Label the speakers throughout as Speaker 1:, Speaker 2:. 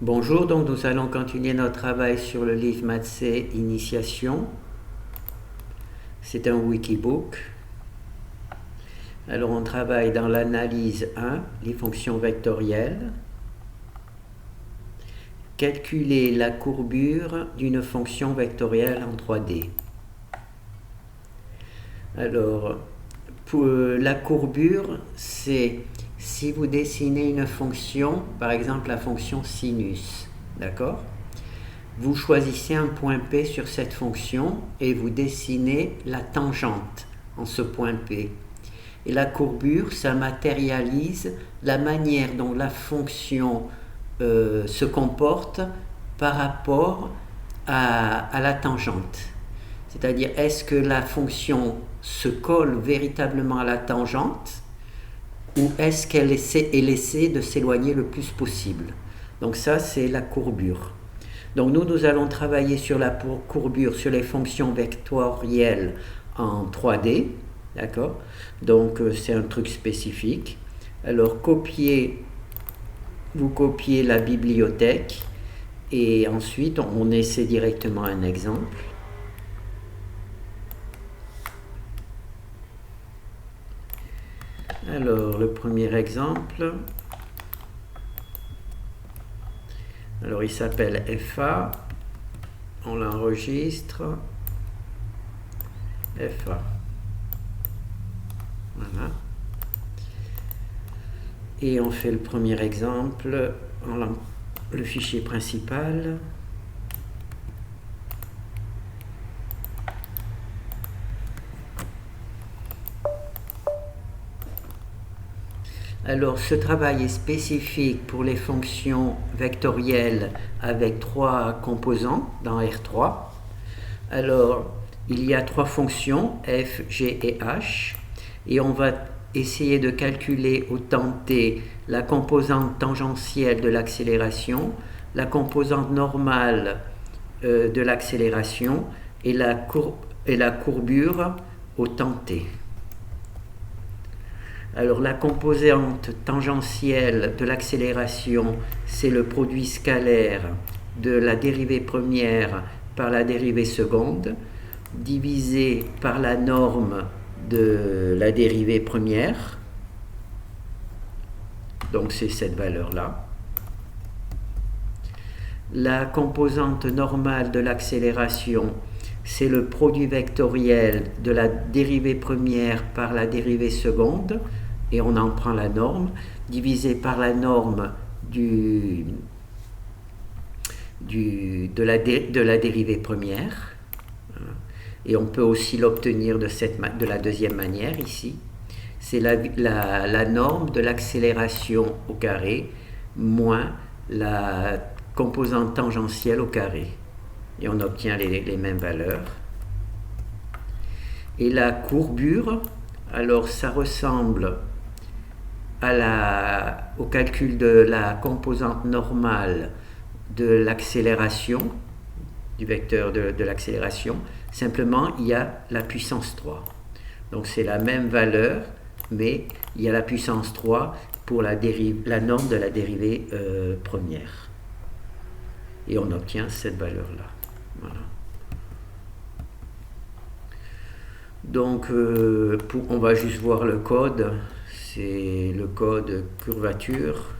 Speaker 1: Bonjour, donc nous allons continuer notre travail sur le livre Maths Initiation. C'est un wikibook. Alors on travaille dans l'analyse 1, les fonctions vectorielles. Calculer la courbure d'une fonction vectorielle en 3D. Alors, pour la courbure, c'est si vous dessinez une fonction, par exemple la fonction sinus, d'accord? Vous choisissez un point P sur cette fonction et vous dessinez la tangente en ce point P. Et la courbure, ça matérialise la manière dont la fonction se comporte par rapport à la tangente. C'est-à-dire, est-ce que la fonction se colle véritablement à la tangente ou est-ce qu'elle est laissée de s'éloigner le plus possible? Donc ça, c'est la courbure. Donc nous allons travailler sur la courbure, sur les fonctions vectorielles en 3D. D'accord? Donc c'est un truc spécifique. Alors vous copiez la bibliothèque et ensuite on essaie directement un exemple. Alors le premier exemple, alors il s'appelle FA, on l'enregistre, FA. Voilà. Et on fait le premier exemple, le fichier principal. Alors, ce travail est spécifique pour les fonctions vectorielles avec 3 composants dans R3. Alors, il y a 3 fonctions, f, g et h, et on va essayer de calculer au temps t la composante tangentielle de l'accélération, la composante normale de l'accélération et la courbure au temps t. Alors la composante tangentielle de l'accélération, c'est le produit scalaire de la dérivée première par la dérivée seconde, divisé par la norme de la dérivée première. Donc c'est cette valeur-là. La composante normale de l'accélération, c'est le produit vectoriel de la dérivée première par la dérivée seconde, et on en prend la norme, divisé par la norme de la dérivée première. Et on peut aussi l'obtenir de la deuxième manière ici. C'est la norme de l'accélération au carré moins la composante tangentielle au carré. Et on obtient les mêmes valeurs. Et la courbure, alors ça ressemble au calcul de la composante normale de l'accélération, du vecteur de l'accélération. Simplement, il y a la puissance 3. Donc c'est la même valeur, mais il y a la puissance 3 pour la norme de la dérivée première. Et on obtient cette valeur-là. Voilà. Donc, on va juste voir le code. C'est le code curvature.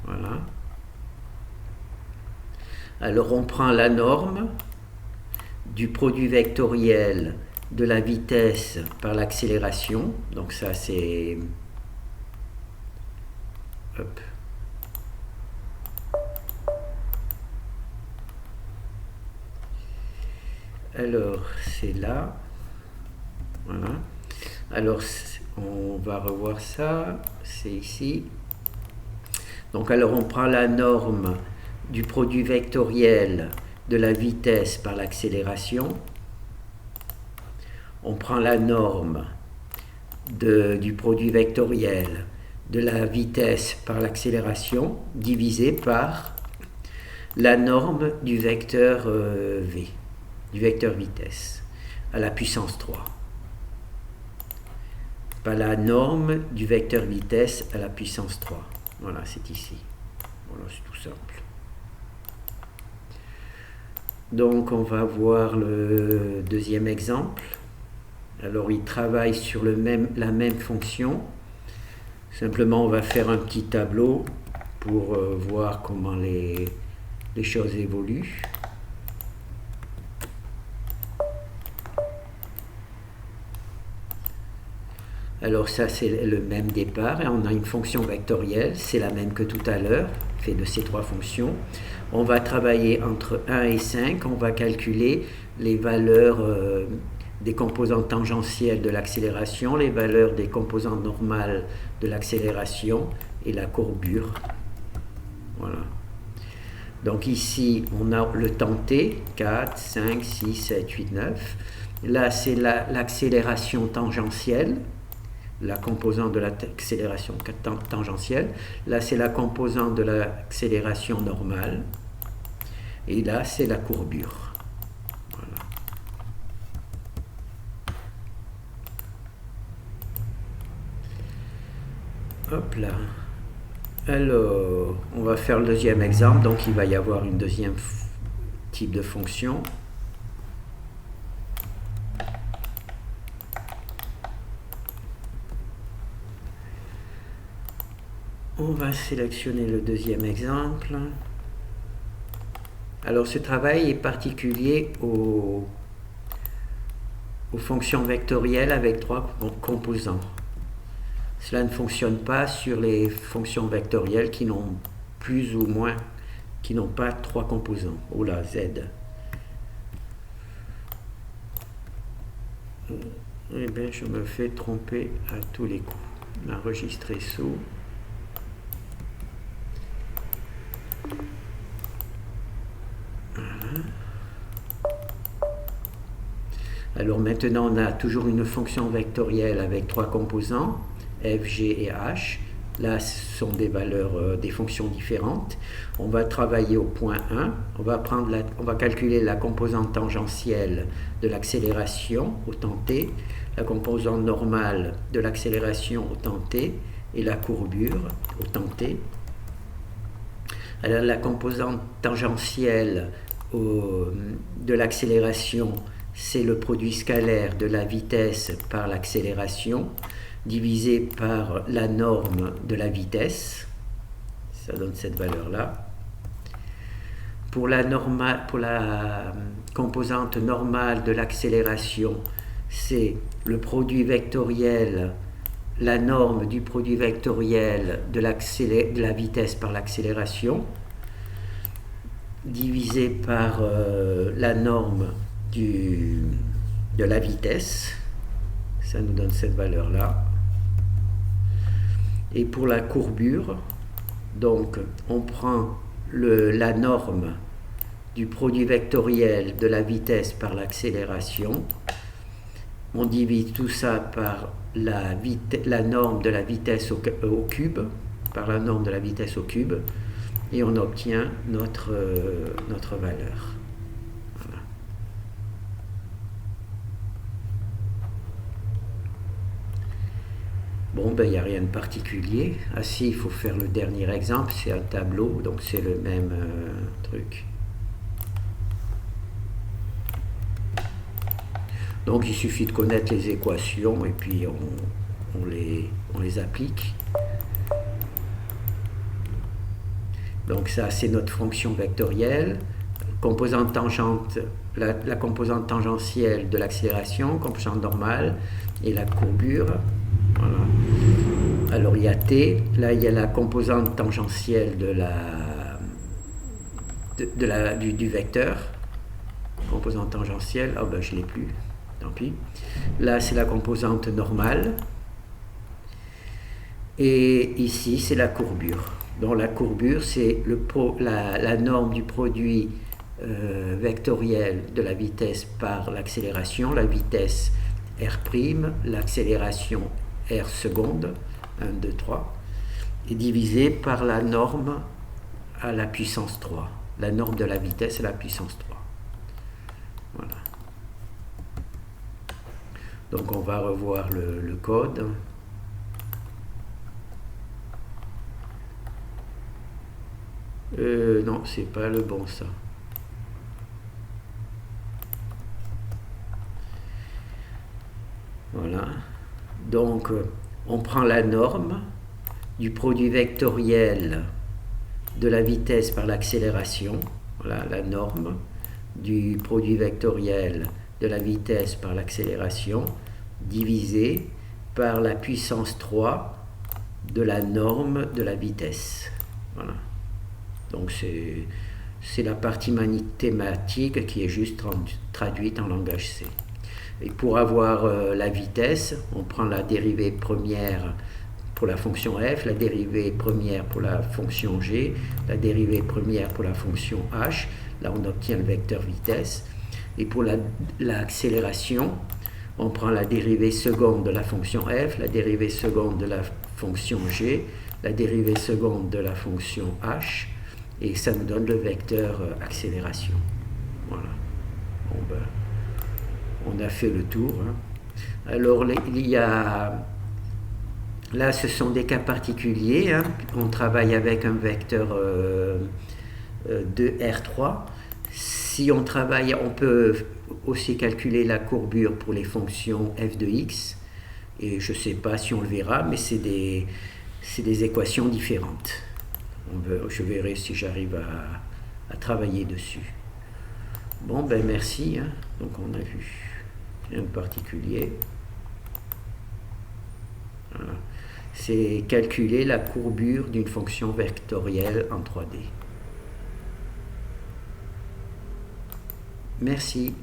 Speaker 1: Voilà. Alors, on prend la norme du produit vectoriel de la vitesse par l'accélération. Donc, ça, c'est... Hop. Alors, c'est là. Voilà. Alors, on va revoir ça. C'est ici. Donc, alors, on prend la norme du produit vectoriel de la vitesse par l'accélération. On prend la norme du produit vectoriel de la vitesse par l'accélération divisé par la norme du vecteur v, du vecteur vitesse, à la puissance 3. Par la norme du vecteur vitesse à la puissance 3. Voilà, c'est ici. Voilà, c'est tout simple. Donc on va voir le deuxième exemple. Alors il travaille sur la même fonction. Simplement on va faire un petit tableau pour voir comment les choses évoluent. Alors ça c'est le même départ, on a une fonction vectorielle, c'est la même que tout à l'heure, fait de ces trois fonctions. On va travailler entre 1 et 5, on va calculer les valeurs des composantes tangentielles de l'accélération, les valeurs des composantes normales de l'accélération et la courbure. Voilà. Donc ici on a le temps t, 4, 5, 6, 7, 8, 9. Là c'est l'accélération tangentielle, la composante de l'accélération tangentielle. Là, c'est la composante de l'accélération normale. Et là, c'est la courbure. Voilà. Hop là. Alors, on va faire le deuxième exemple. Donc, il va y avoir une deuxième type de fonction. On va sélectionner le deuxième exemple. Alors ce travail est particulier aux fonctions vectorielles avec trois composants. Cela ne fonctionne pas sur les fonctions vectorielles qui n'ont plus ou moins, qui n'ont pas trois composants. Oh là, Z. Eh bien, je me fais tromper à tous les coups. Enregistrer sous. Alors maintenant, on a toujours une fonction vectorielle avec trois composants, f, g et h. Là, ce sont des valeurs, des fonctions différentes. On va travailler au point 1. On va calculer la composante tangentielle de l'accélération au temps t, la composante normale de l'accélération au temps t et la courbure au temps t. Alors, la composante tangentielle de l'accélération, c'est le produit scalaire de la vitesse par l'accélération divisé par la norme de la vitesse. Ça donne cette valeur-là. Pour la composante normale de l'accélération, c'est le produit vectoriel, la norme du produit vectoriel de la vitesse par l'accélération divisé par la norme de la vitesse. Ça nous donne cette valeur-là. Et pour la courbure, donc on prend la norme du produit vectoriel de la vitesse par l'accélération, on divise tout ça par la norme de la vitesse au cube, par la norme de la vitesse au cube, et on obtient notre valeur. Voilà. Bon, ben il n'y a rien de particulier. Ah si, il faut faire le dernier exemple, c'est un tableau, donc c'est le même truc. Donc il suffit de connaître les équations et puis on les applique. Donc ça, c'est notre fonction vectorielle. Composante tangente, la composante tangentielle de l'accélération, composante normale et la courbure. Voilà. Alors il y a t, là il y a la composante tangentielle du vecteur. Composante tangentielle, oh ben je ne l'ai plus, tant pis. Là c'est la composante normale. Et ici c'est la courbure. Donc la courbure, c'est la norme du produit vectoriel de la vitesse par l'accélération, la vitesse r', l'accélération r seconde, 1, 2, 3, est divisée par la norme à la puissance 3, la norme de la vitesse à la puissance 3. Voilà. Donc on va revoir le code. Non, c'est pas le bon ça. Voilà. Donc, on prend la norme du produit vectoriel de la vitesse par l'accélération. Voilà la norme du produit vectoriel de la vitesse par l'accélération divisé par la puissance 3 de la norme de la vitesse. Voilà. Donc c'est la partie mathématique qui est juste traduite en langage C. Et pour avoir la vitesse, on prend la dérivée première pour la fonction f, la dérivée première pour la fonction g, la dérivée première pour la fonction h. Là, on obtient le vecteur vitesse. Et pour l'accélération, on prend la dérivée seconde de la fonction f, la dérivée seconde de la fonction g, la dérivée seconde de la fonction h, et ça nous donne le vecteur accélération. Voilà. Bon, ben, on a fait le tour. Hein. Alors, il y a... Là, ce sont des cas particuliers. Hein. On travaille avec un vecteur de R3. Si on travaille, on peut aussi calculer la courbure pour les fonctions f de x. Et je ne sais pas si on le verra, mais c'est des équations différentes. Je verrai si j'arrive à travailler dessus. Bon, ben merci. Hein. Donc on a vu rien de particulier. Voilà. C'est calculer la courbure d'une fonction vectorielle en 3D. Merci.